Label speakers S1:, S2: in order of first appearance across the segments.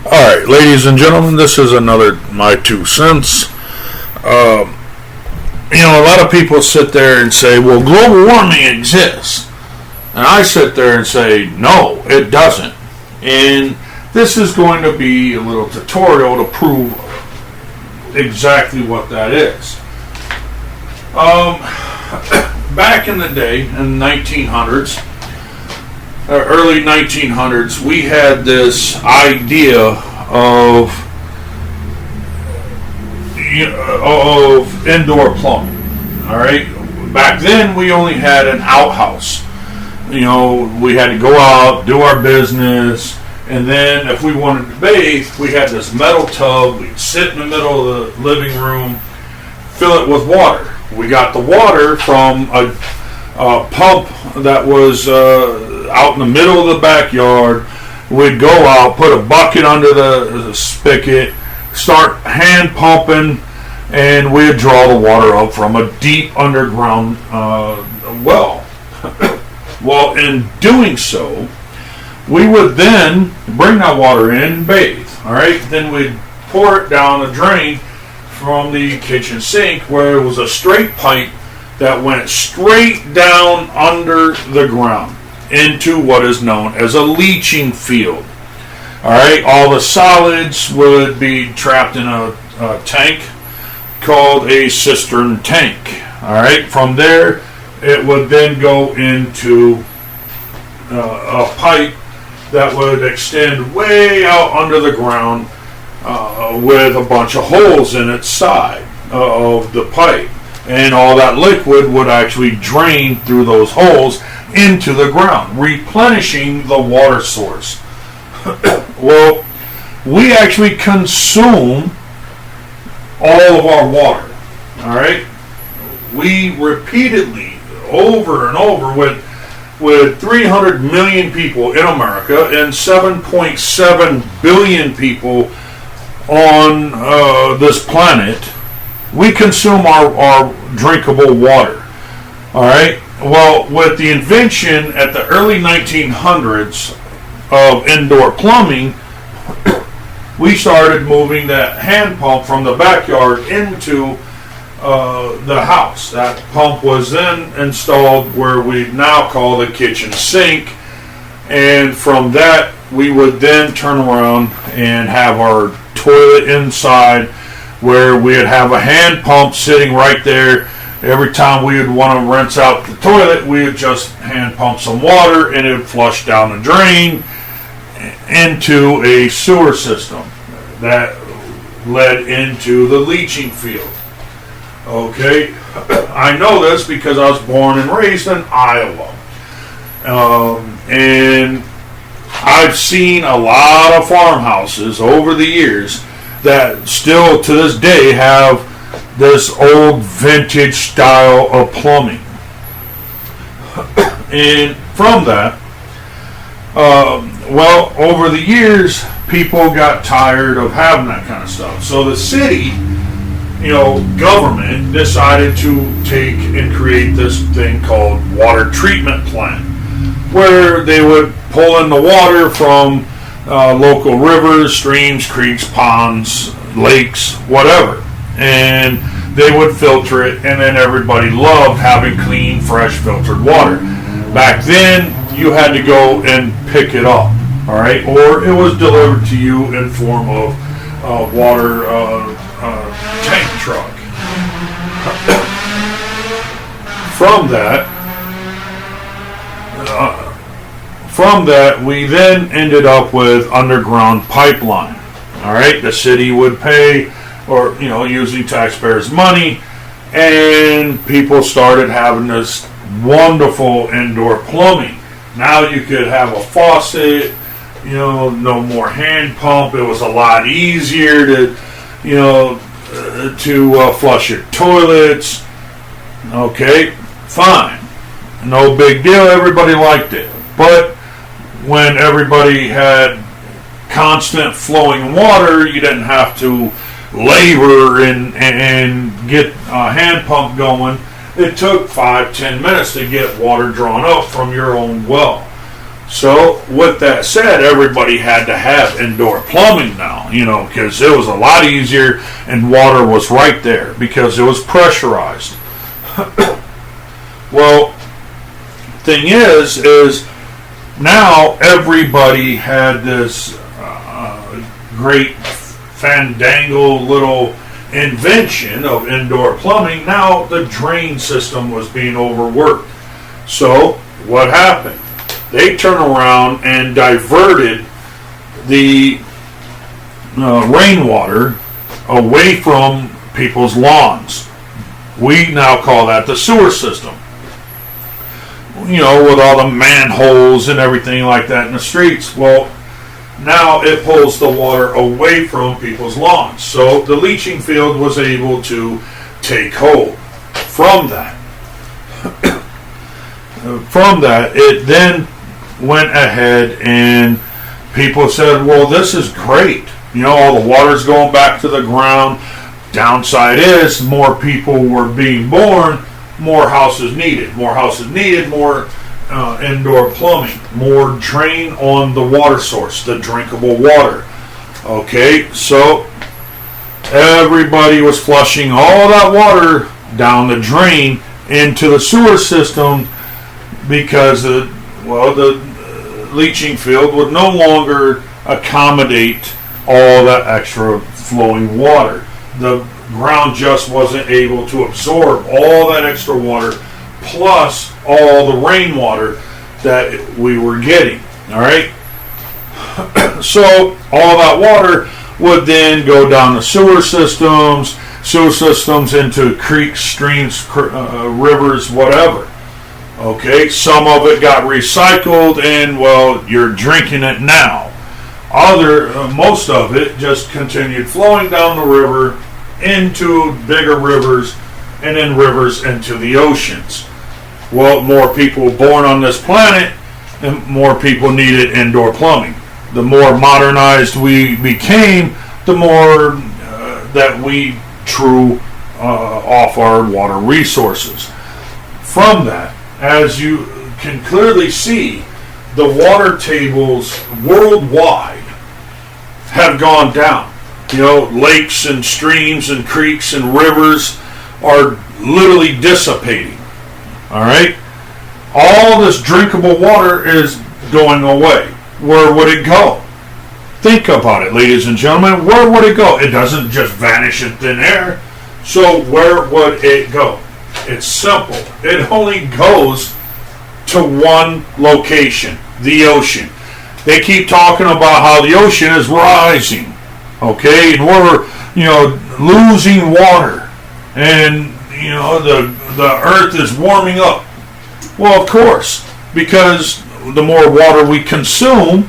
S1: Alright, ladies and gentlemen, this is another My Two Cents. A lot of people sit there and say, well, global warming exists. And I sit there and say, no, it doesn't. And this is going to be a little tutorial to prove exactly what that is. Back in the day, in the 1900s, early 1900s, we had this idea of indoor plumbing. All right, back then we only had an outhouse. We had to go out, do our business, and then if we wanted to bathe, we had this metal tub. We'd sit in the middle of the living room, fill it with water. We got the water from a pump that was out in the middle of the backyard. We'd go out, put a bucket under the spigot, start hand pumping, and we'd draw the water up from a deep underground well. Well, in doing so, we would then bring that water in and bathe. All right, then we'd pour it down the drain from the kitchen sink, where it was a straight pipe that went straight down under the ground into what is known as a leaching field. All right, all the solids would be trapped in a tank called a cistern tank. All right, from there it would then go into a pipe that would extend way out under the ground with a bunch of holes in its side of the pipe. And all that liquid would actually drain through those holes into the ground, replenishing the water source. Well, we actually consume all of our water. All right? We repeatedly, over and over, with 300 million people in America and 7.7 billion people on this planet, we consume our drinkable water. All right? Well, with the invention at the early 1900s of indoor plumbing, we started moving that hand pump from the backyard into the house. That pump was then installed where we now call the kitchen sink, and from that we would then turn around and have our toilet inside, where we'd have a hand pump sitting right there. Every time we would want to rinse out the toilet, we would just hand pump some water and it would flush down the drain into a sewer system that led into the leaching field. Okay, I know this because I was born and raised in Iowa. And I've seen a lot of farmhouses over the years that still to this day have this old vintage style of plumbing. And from that, over the years, people got tired of having that kind of stuff. So the city, government decided to take and create this thing called water treatment plant, where they would pull in the water from local rivers, streams, creeks, ponds, lakes, whatever, and they would filter it, and then everybody loved having clean, fresh, filtered water. Back then, you had to go and pick it up, all right, or it was delivered to you in form of water tank truck. From that, we then ended up with underground pipeline. All right, the city would pay, or using taxpayers' money, and people started having this wonderful indoor plumbing. Now you could have a faucet, no more hand pump. It was a lot easier to flush your toilets. Okay, fine, no big deal. Everybody liked it. But when everybody had constant flowing water, you didn't have to labor and get a hand pump going. It took 5-10 minutes to get water drawn up from your own well. So with that said, everybody had to have indoor plumbing now, because it was a lot easier and water was right there because it was pressurized. Well, thing is now everybody had this great fandangle little invention of indoor plumbing. Now the drain system was being overworked. So what happened? They turned around and diverted the rainwater away from people's lawns. We now call that the sewer system. With all the manholes and everything like that in the streets. Well, now it pulls the water away from people's lawns. So the leaching field was able to take hold from that. From that, it then went ahead and people said, well, this is great. All the water's going back to the ground. Downside is more people were being born, more houses needed. More houses needed, more indoor plumbing, more drain on the water source, the drinkable water. Okay, so everybody was flushing all that water down the drain into the sewer system because the leaching field would no longer accommodate all that extra flowing water. The ground just wasn't able to absorb all that extra water plus all the rainwater that we were getting. All right. So all that water would then go down the sewer systems into creeks, streams, rivers, whatever. Okay, some of it got recycled and, well, you're drinking it now. Most of it just continued flowing down the river into bigger rivers and then rivers into the oceans. Well, more people born on this planet and more people needed indoor plumbing. The more modernized we became, the more that we drew off our water resources. From that, as you can clearly see, the water tables worldwide have gone down. Lakes and streams and creeks and rivers are literally dissipating. All right? All this drinkable water is going away. Where would it go? Think about it, ladies and gentlemen. Where would it go? It doesn't just vanish in thin air. So where would it go? It's simple. It only goes to one location, the ocean. They keep talking about how the ocean is rising, okay, and we're losing water, and the earth is warming up. Well, of course, because the more water we consume,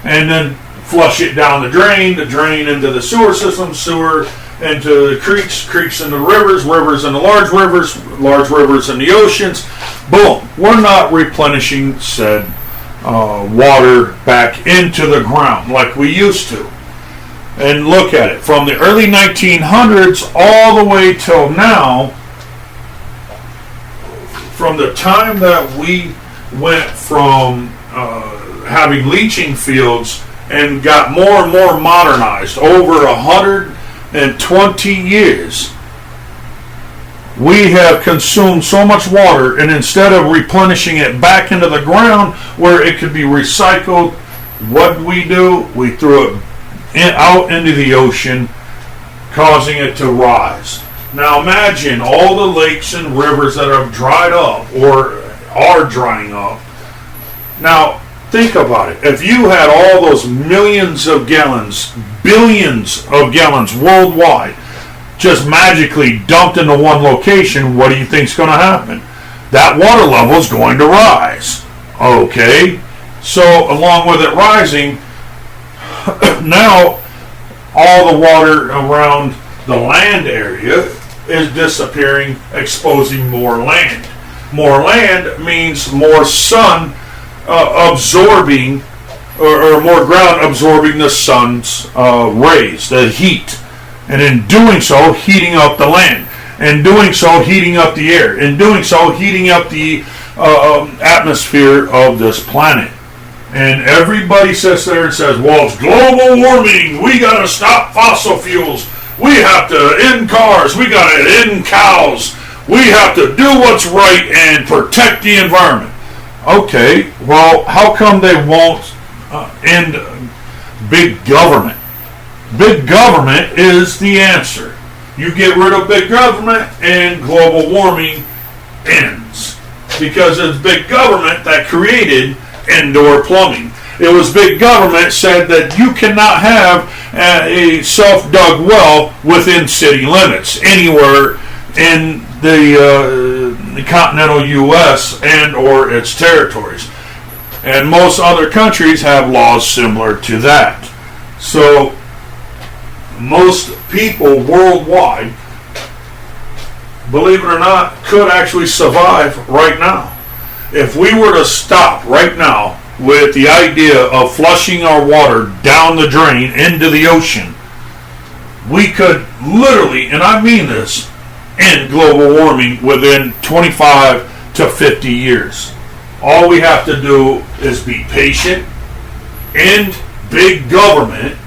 S1: and then flush it down the drain into the sewer system, sewer into the creeks into rivers into large rivers in the oceans. Boom, we're not replenishing said water back into the ground like we used to. And look at it, from the early 1900s all the way till now, from the time that we went from having leaching fields and got more and more modernized over 120 years, we have consumed so much water, and instead of replenishing it back into the ground where it could be recycled, what do? We threw it out into the ocean, causing it to rise. Now imagine all the lakes and rivers that have dried up or are drying up. Now think about it. If you had all those millions of gallons, billions of gallons worldwide, just magically dumped into one location, what do you think is going to happen? That water level is going to rise. Okay, so along with it rising, now all the water around the land area is disappearing, exposing more land. More land means more sun absorbing, or more ground absorbing the sun's rays, the heat. And in doing so, heating up the land. In doing so, heating up the air. In doing so, heating up the atmosphere of this planet. And everybody sits there and says, well, it's global warming. We got to stop fossil fuels. We have to end cars. We got to end cows. We have to do what's right and protect the environment. Okay, well, how come they won't end big government? Big government is the answer. You get rid of big government and global warming ends. Because it's big government that created indoor plumbing. It was big government said that you cannot have a self-dug well within city limits anywhere in the continental U.S. and or its territories. And most other countries have laws similar to that. So most people worldwide, believe it or not, could actually survive right now. If we were to stop right now with the idea of flushing our water down the drain into the ocean, we could literally, and I mean this, end global warming within 25 to 50 years. All we have to do is be patient, end big government,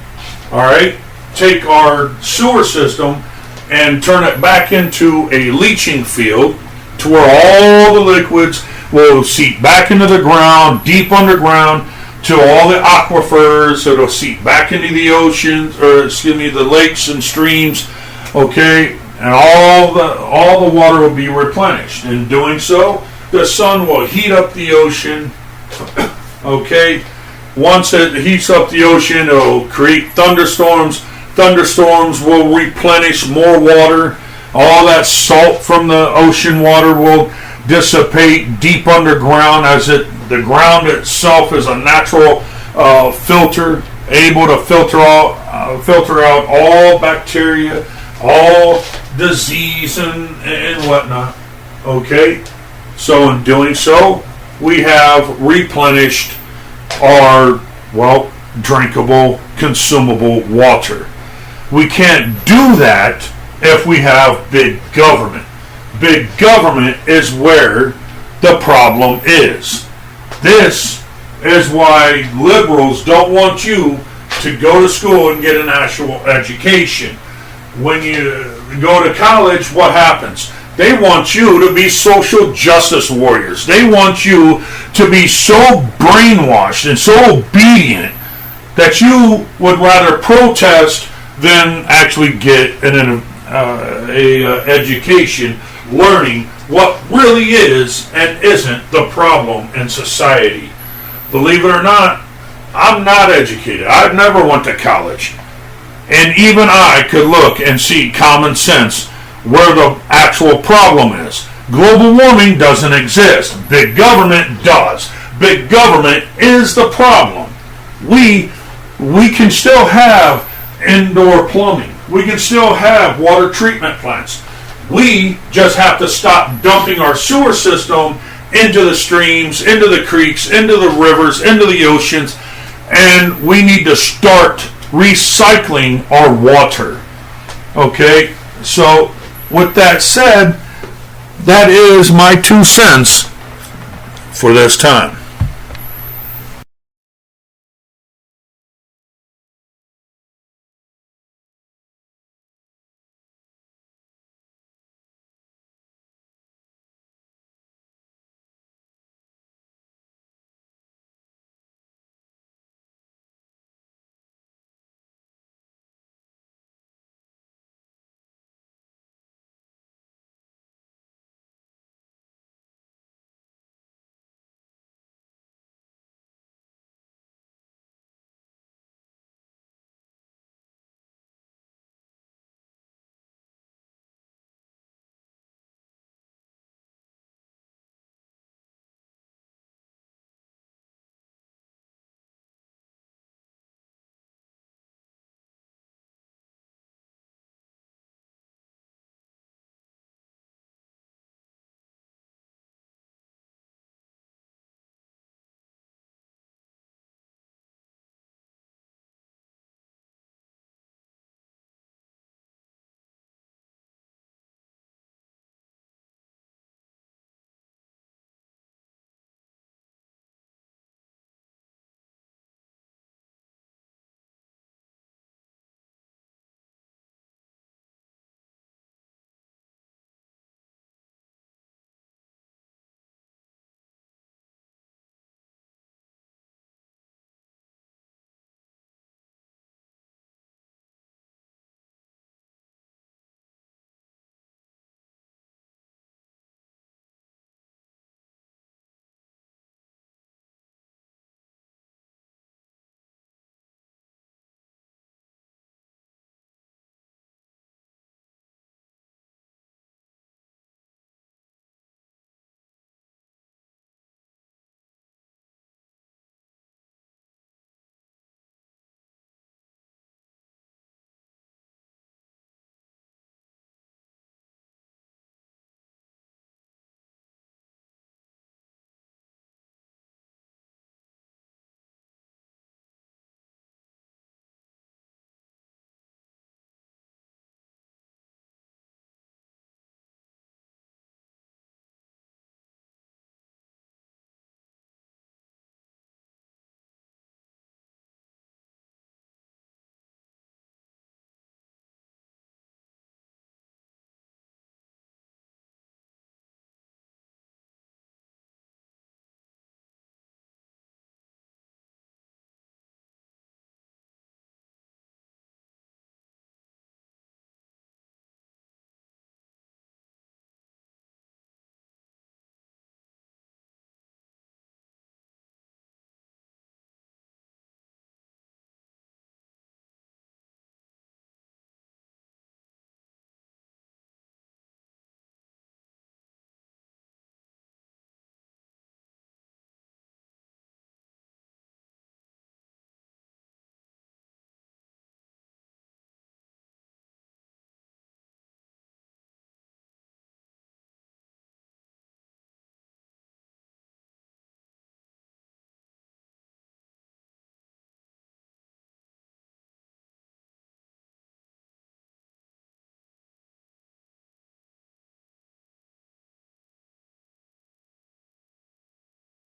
S1: all right, take our sewer system and turn it back into a leaching field to where all the liquids will seep back into the ground, deep underground, to all the aquifers. It'll seep back into the oceans, or excuse me, the lakes and streams, okay, and all the water will be replenished. In doing so, the sun will heat up the ocean, okay. Once it heats up the ocean, it'll create thunderstorms. Thunderstorms will replenish more water. All that salt from the ocean water will dissipate deep underground, as the ground itself is a natural filter, able to filter out all bacteria, all disease and whatnot. Okay, so in doing so, we have replenished our, well, drinkable, consumable water. We can't do that if we have big government. Big government is where the problem is. This is why liberals don't want you to go to school and get an actual education. When you go to college, what happens? They want you to be social justice warriors. They want you to be so brainwashed and so obedient that you would rather protest than actually get an education, learning what really is and isn't the problem in society. Believe it or not, I'm not educated. I've never went to college. And even I could look and see common sense where the actual problem is. Global warming doesn't exist. Big government does. Big government is the problem. We can still have indoor plumbing. We can still have water treatment plants. We just have to stop dumping our sewer system into the streams, into the creeks, into the rivers, into the oceans, and we need to start recycling our water. Okay? So, with that said, that is my 2 cents for this time.